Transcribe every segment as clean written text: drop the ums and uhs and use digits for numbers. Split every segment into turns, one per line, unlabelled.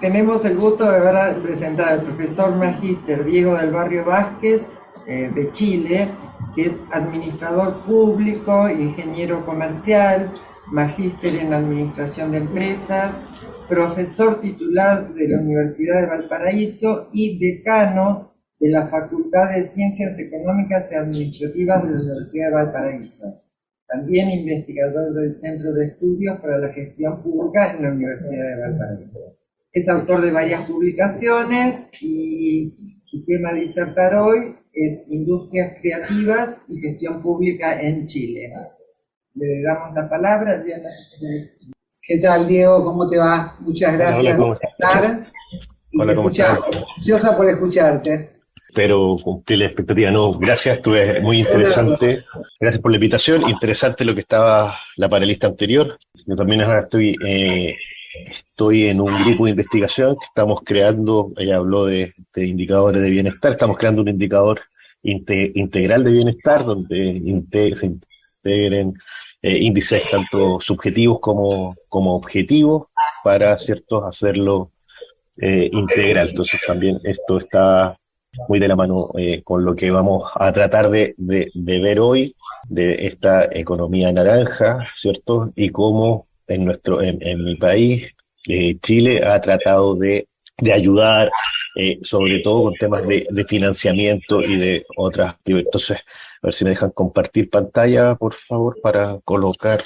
Tenemos el gusto de presentar al profesor magíster Diego del Barrio Vázquez, de Chile, que es administrador público, ingeniero comercial, magíster en administración de empresas, profesor titular de la Universidad de Valparaíso y decano de la Facultad de Ciencias Económicas y Administrativas de la Universidad de Valparaíso. También investigador del Centro de Estudios para la Gestión Pública en la Universidad de Valparaíso. Es autor de varias publicaciones y su tema a disertar hoy es Industrias Creativas y Gestión Pública en Chile. Le damos la palabra, Diana.
¿Qué tal, Diego? ¿Cómo te va? Muchas gracias
por estar.
Hola, ¿cómo estás? Ansiosa por escucharte.
Espero cumplir la expectativa. No, gracias, estuve muy interesante. Gracias por la invitación. Interesante lo que estaba la panelista anterior. Yo también ahora estoy en un grupo de investigación que estamos creando. Ella habló de indicadores de bienestar. Estamos creando un indicador integral de bienestar donde se integren índices tanto subjetivos como objetivos para, ¿cierto?, hacerlo integral. Entonces también esto está muy de la mano con lo que vamos a tratar de ver hoy de esta economía naranja, ¿cierto? Y cómo en mi país, Chile, ha tratado de ayudar, sobre todo con temas de financiamiento y de otras. Entonces, a ver si me dejan compartir pantalla, por favor, para colocar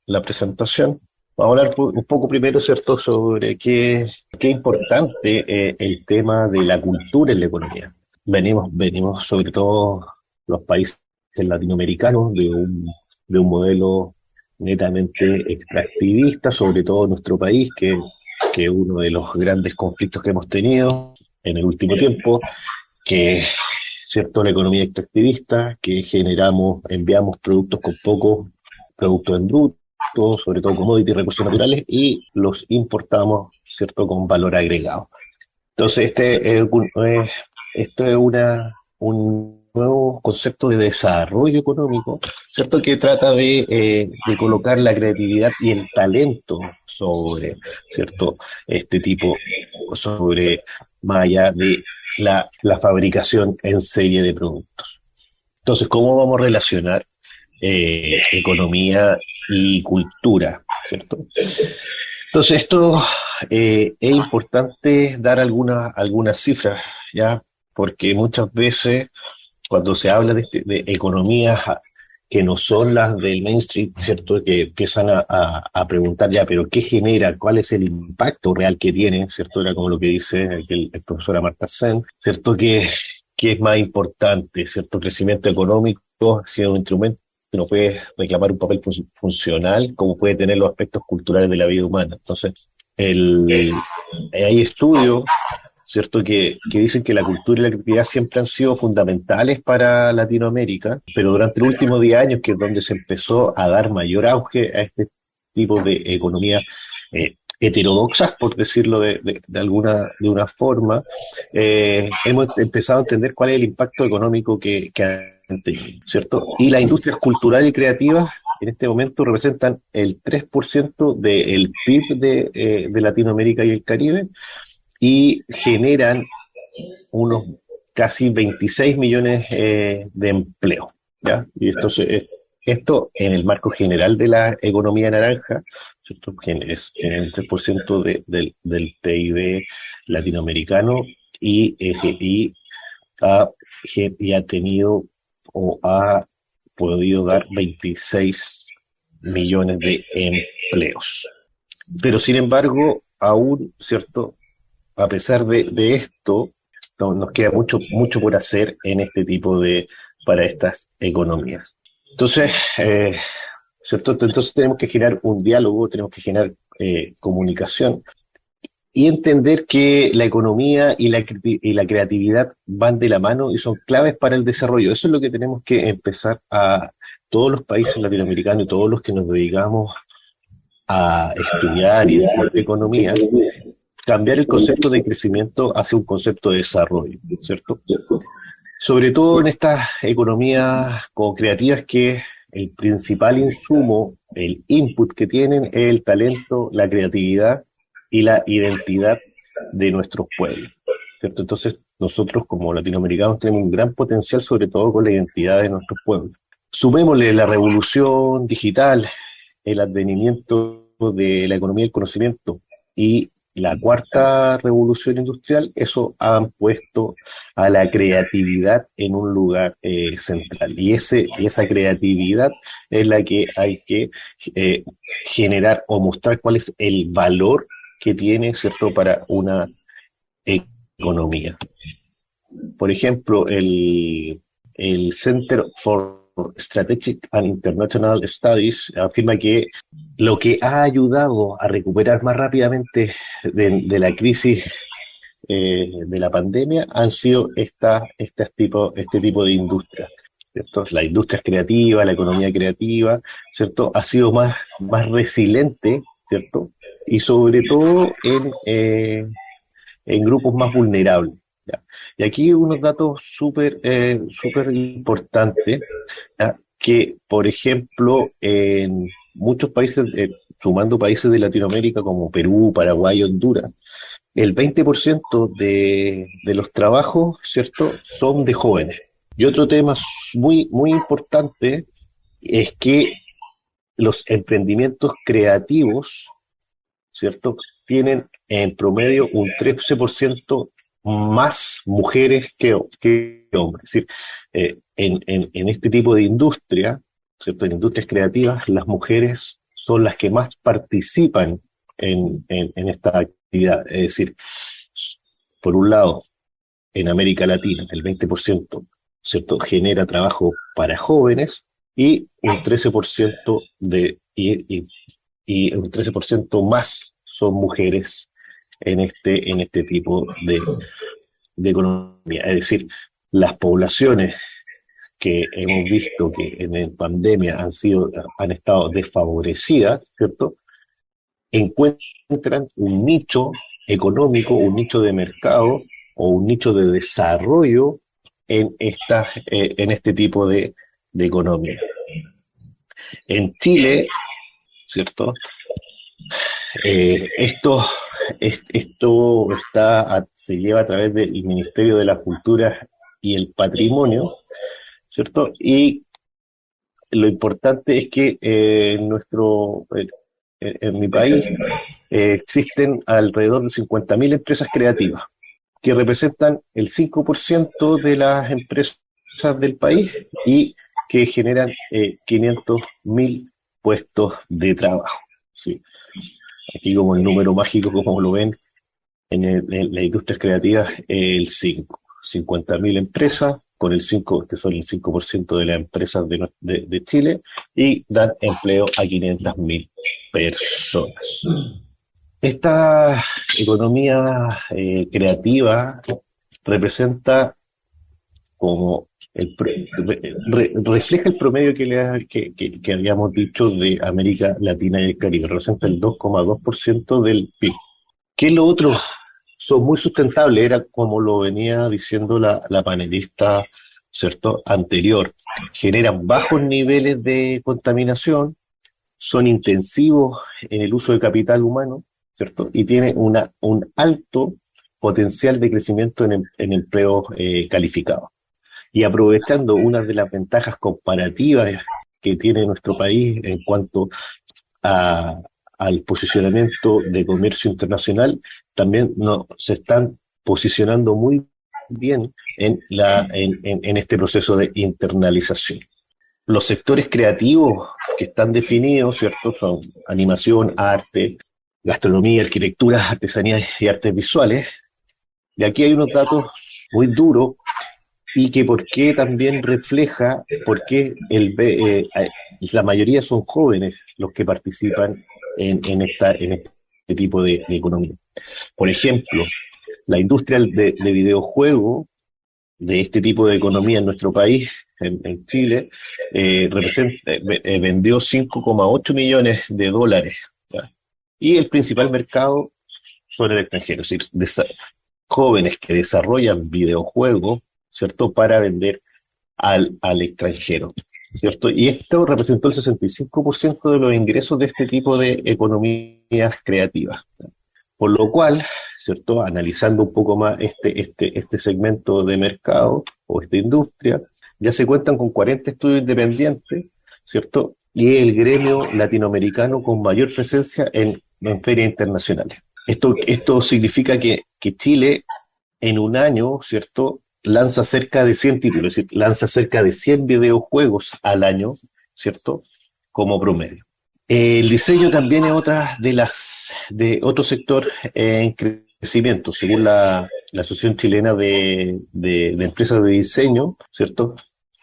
la presentación. Vamos a hablar un poco primero, ¿cierto?, sobre qué importante el tema de la cultura en la economía. Venimos sobre todo los países latinoamericanos de un modelo netamente extractivista, sobre todo en nuestro país, que es uno de los grandes conflictos que hemos tenido en el último tiempo, que es, ¿cierto?, la economía extractivista, que enviamos productos con poco producto en bruto, sobre todo commodities y recursos naturales, y los importamos, ¿cierto?, con valor agregado. Entonces, esto es un nuevo concepto de desarrollo económico, ¿cierto?, que trata de colocar la creatividad y el talento sobre, ¿cierto?, sobre más allá de la fabricación en serie de productos. Entonces, ¿cómo vamos a relacionar economía y cultura, ¿cierto? Entonces, esto es importante dar algunas cifras, ¿ya? Porque muchas veces cuando se habla de economías que no son las del mainstream, ¿cierto?, que empiezan a preguntar ya, pero ¿qué genera? ¿Cuál es el impacto real que tiene? ¿Cierto? Era como lo que dice el profesor Amartya Sen, ¿cierto? ¿Qué es más importante? ¿Cierto? Crecimiento económico, siendo un instrumento que no puede reclamar un papel funcional, como puede tener los aspectos culturales de la vida humana. Entonces, hay estudios, ¿cierto?, que dicen que la cultura y la creatividad siempre han sido fundamentales para Latinoamérica, pero durante los últimos 10 años, que es donde se empezó a dar mayor auge a este tipo de economía heterodoxas, por decirlo de una forma, hemos empezado a entender cuál es el impacto económico que han tenido, ¿cierto? Y las industrias culturales y creativas en este momento representan el 3% del PIB de Latinoamérica y el Caribe, y generan unos casi 26 millones de empleos, ¿ya? Y esto en el marco general de la economía naranja, ¿cierto?, que es el 3% del PIB latinoamericano, y ha tenido o ha podido dar 26 millones de empleos. Pero sin embargo, aún, ¿cierto?, a pesar de esto, nos queda mucho por hacer en este tipo para estas economías. Entonces, ¿cierto? Entonces tenemos que generar un diálogo, tenemos que generar comunicación y entender que la economía y la creatividad van de la mano y son claves para el desarrollo. Eso es lo que tenemos que empezar todos los países latinoamericanos y todos los que nos dedicamos a estudiar y enseñar economía, cambiar el concepto de crecimiento hacia un concepto de desarrollo, ¿cierto? Sobre todo en estas economías creativas, que el principal insumo, el input que tienen es el talento, la creatividad y la identidad de nuestros pueblos, ¿cierto? Entonces, nosotros como latinoamericanos tenemos un gran potencial, sobre todo con la identidad de nuestros pueblos. Sumémosle la revolución digital, el advenimiento de la economía del conocimiento y la cuarta revolución industrial, eso han puesto a la creatividad en un lugar central. Y esa creatividad es la que hay que eh, generar o mostrar cuál es el valor que tiene, ¿cierto?, para una economía. Por ejemplo, el Center for Strategic and International Studies afirma que lo que ha ayudado a recuperar más rápidamente de la crisis de la pandemia han sido este tipo de industrias, ¿cierto? Las industrias creativas, la economía creativa, ¿cierto? Ha sido más resiliente, ¿cierto? Y sobre todo en grupos más vulnerables. ¿Ya? Y aquí unos datos súper importantes, ¿ya? Que, por ejemplo, en muchos países, sumando países de Latinoamérica como Perú, Paraguay, Honduras, el 20% de los trabajos, ¿cierto?, son de jóvenes. Y otro tema muy importante es que los emprendimientos creativos, ¿cierto?, tienen en promedio un 13% más mujeres que hombres. Es decir, en este tipo de industria, ¿cierto?, en industrias creativas, las mujeres son las que más participan en esta actividad. Es decir, por un lado, en América Latina, el 20%, ¿cierto?, genera trabajo para jóvenes y un 13% y un 13% más son mujeres en este tipo de economía. Es decir, las poblaciones que hemos visto que en pandemia han estado desfavorecidas, ¿cierto?, encuentran un nicho económico, un nicho de mercado o un nicho de desarrollo en este tipo de economía. En Chile, ¿cierto? Esto se lleva a través del Ministerio de la Cultura y el Patrimonio, ¿cierto? Y lo importante es que en mi país existen alrededor de 50.000 empresas creativas, que representan el 5% de las empresas del país y que generan 500.000 puestos de trabajo. ¿Sí? Aquí como el número mágico, como lo ven en las industrias creativas, el 50.000 empresas, con que son el 5% de las empresas de Chile, y dan empleo a 500.000 personas. Esta economía creativa representa como refleja el promedio que habíamos dicho de América Latina y el Caribe, representa el 2,2% del PIB. ¿Qué es lo otro? Son muy sustentables, era como lo venía diciendo la panelista, ¿cierto?, anterior. Generan bajos niveles de contaminación, son intensivos en el uso de capital humano, ¿cierto? Y tienen un alto potencial de crecimiento en empleos calificados. Y aprovechando una de las ventajas comparativas que tiene nuestro país en cuanto al posicionamiento de comercio internacional, también se están posicionando muy bien en este proceso de internalización. Los sectores creativos que están definidos, ¿cierto?, son animación, arte, gastronomía, arquitectura, artesanías y artes visuales. Y aquí hay unos datos muy duros y que por qué también refleja por qué la mayoría son jóvenes los que participan en este tipo de economía. Por ejemplo, la industria de videojuegos de este tipo de economía en nuestro país, en Chile, vendió 5,8 millones de dólares, ¿ya? Y el principal mercado son el extranjero, es decir, jóvenes que desarrollan videojuegos, ¿cierto?, para vender al extranjero, ¿cierto? Y esto representó el 65% de los ingresos de este tipo de economías creativas, ¿ya? Por lo cual, ¿cierto? Analizando un poco más este segmento de mercado o esta industria, ya se cuentan con 40 estudios independientes, ¿cierto? Y es el gremio latinoamericano con mayor presencia en ferias internacionales. Esto significa que Chile en un año, ¿cierto? Lanza cerca de 100 títulos, es decir, lanza cerca de 100 videojuegos al año, ¿cierto? Como promedio. El diseño también es de otro sector en crecimiento, según la Asociación Chilena de Empresas de Diseño, ¿cierto?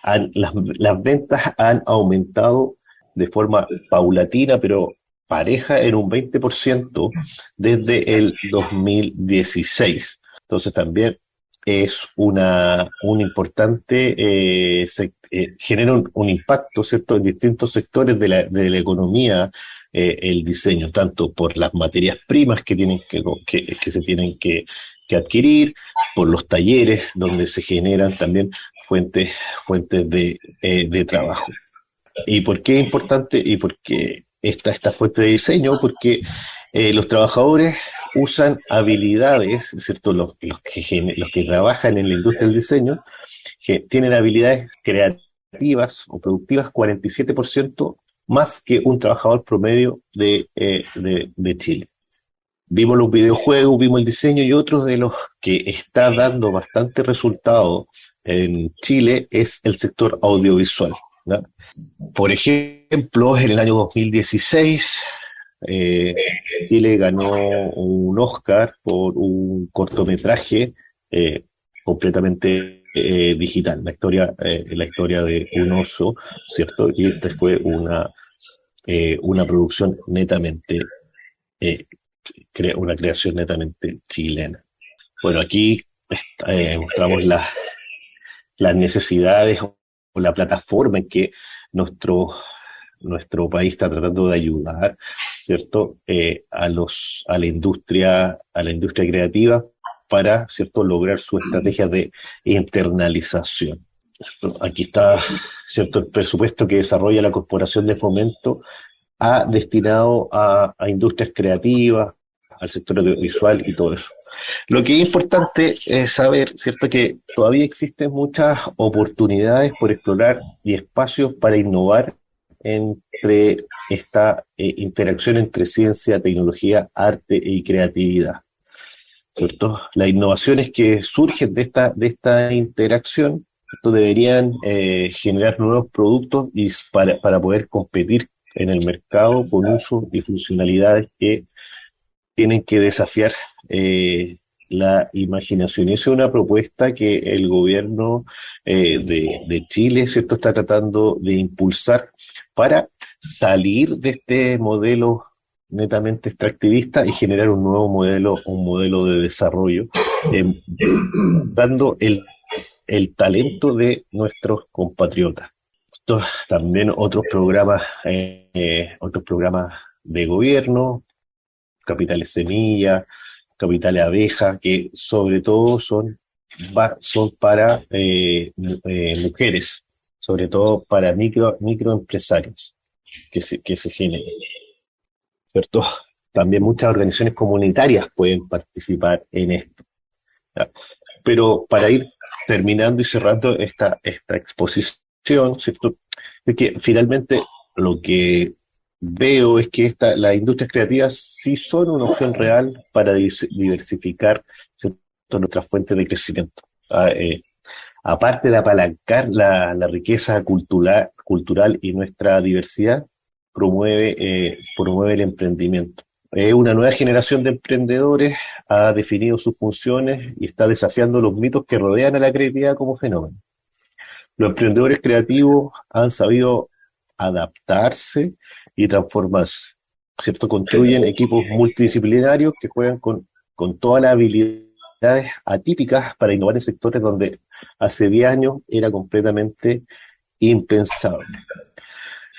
Las ventas han aumentado de forma paulatina, pero pareja en un 20% desde el 2016. Entonces también es un importante, genera un impacto, ¿cierto?, en distintos sectores de la economía, el diseño, tanto por las materias primas que se tienen que adquirir, por los talleres donde se generan también fuentes de trabajo. ¿Y por qué es importante? Y porque esta fuente de diseño, porque los trabajadores usan habilidades, ¿cierto? Los que trabajan en la industria del diseño, que tienen habilidades creativas o productivas 47% más que un trabajador promedio de Chile. Vimos los videojuegos, vimos el diseño, y otro de los que está dando bastante resultado en Chile es el sector audiovisual, ¿no? Por ejemplo, en el año 2016, eh, Chile ganó un Oscar por un cortometraje eh, completamente digital, la historia de un oso, ¿cierto? Y esta fue una producción netamente, eh, una creación netamente chilena. Bueno, aquí mostramos las necesidades o la plataforma en que nuestro, nuestro país está tratando de ayudar, ¿cierto? A la industria creativa para, ¿cierto?, lograr su estrategia de internalización. Aquí está, ¿cierto?, el presupuesto que desarrolla la Corporación de Fomento destinado a industrias creativas, al sector audiovisual y todo eso. Lo que es importante es saber, ¿cierto?, que todavía existen muchas oportunidades por explorar y espacios para innovar entre esta interacción entre ciencia, tecnología, arte y creatividad, ¿cierto? Las innovaciones que surgen de esta interacción, ¿cierto?, deberían generar nuevos productos para poder competir en el mercado con usos y funcionalidades que tienen que desafiar la imaginación. Y esa es una propuesta que el gobierno de Chile, ¿cierto?, está tratando de impulsar para salir de este modelo netamente extractivista y generar un modelo de desarrollo, dando el talento de nuestros compatriotas. También otros programas de gobierno, capitales semilla, capitales abeja, que sobre todo son para mujeres, sobre todo para microempresarios que se generen, ¿cierto? También muchas organizaciones comunitarias pueden participar en esto, ¿ya? Pero para ir terminando y cerrando esta exposición, ¿cierto?, es que finalmente lo que veo es que las industrias creativas sí son una opción real para diversificar, ¿cierto?, nuestras fuentes de crecimiento. Aparte de apalancar la riqueza cultural y nuestra diversidad, promueve el emprendimiento. Una nueva generación de emprendedores ha definido sus funciones y está desafiando los mitos que rodean a la creatividad como fenómeno. Los emprendedores creativos han sabido adaptarse y transformarse, ¿cierto? Construyen equipos multidisciplinarios que juegan con todas las habilidades atípicas para innovar en sectores donde hace 10 años era completamente impensable.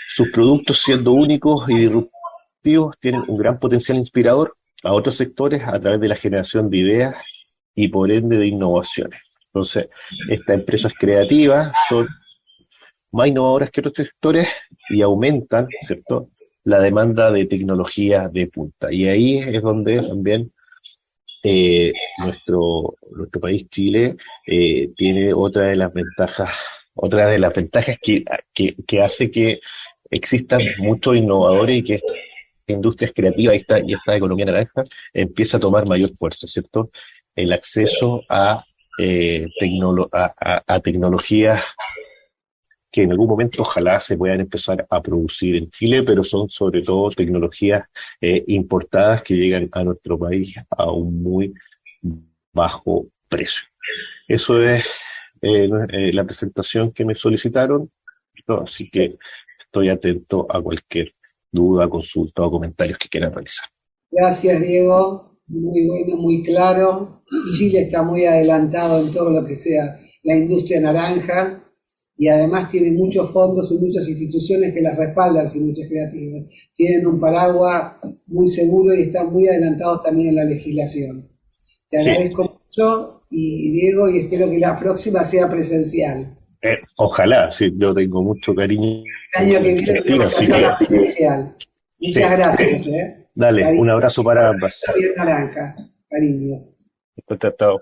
Sus productos, siendo únicos y disruptivos, tienen un gran potencial inspirador a otros sectores a través de la generación de ideas y por ende de innovaciones. Entonces, estas empresas creativas son más innovadoras que otros sectores y aumentan, ¿cierto?, la demanda de tecnología de punta. Y ahí es donde también eh, nuestro país Chile tiene otra de las ventajas que hace que existan muchos innovadores y que esta industrias creativas y esta economía naranja empieza a tomar mayor fuerza, ¿cierto? El acceso a tecnologías que en algún momento ojalá se puedan empezar a producir en Chile, pero son sobre todo tecnologías importadas que llegan a nuestro país a un muy bajo precio. Eso es la presentación que me solicitaron, ¿no? Así que estoy atento a cualquier duda, consulta o comentarios que quieran realizar.
Gracias, Diego. Muy bueno, muy claro. Chile está muy adelantado en todo lo que sea la industria naranja y además tiene muchos fondos y muchas instituciones que las respaldan las industrias creativas. Tienen un paraguas muy seguro y están muy adelantados también en la legislación. Te
Sí,
agradezco mucho y Diego, y espero que la próxima sea presencial.
ojalá, sí, yo tengo mucho cariño
El año que
en
viene
Argentina,
tenemos que
así
hacerla
que
presencial.
sí,
Muchas gracias,
dale,
Cariño,
un abrazo para ambas.
Javier Naranja. Cariños.
Chao.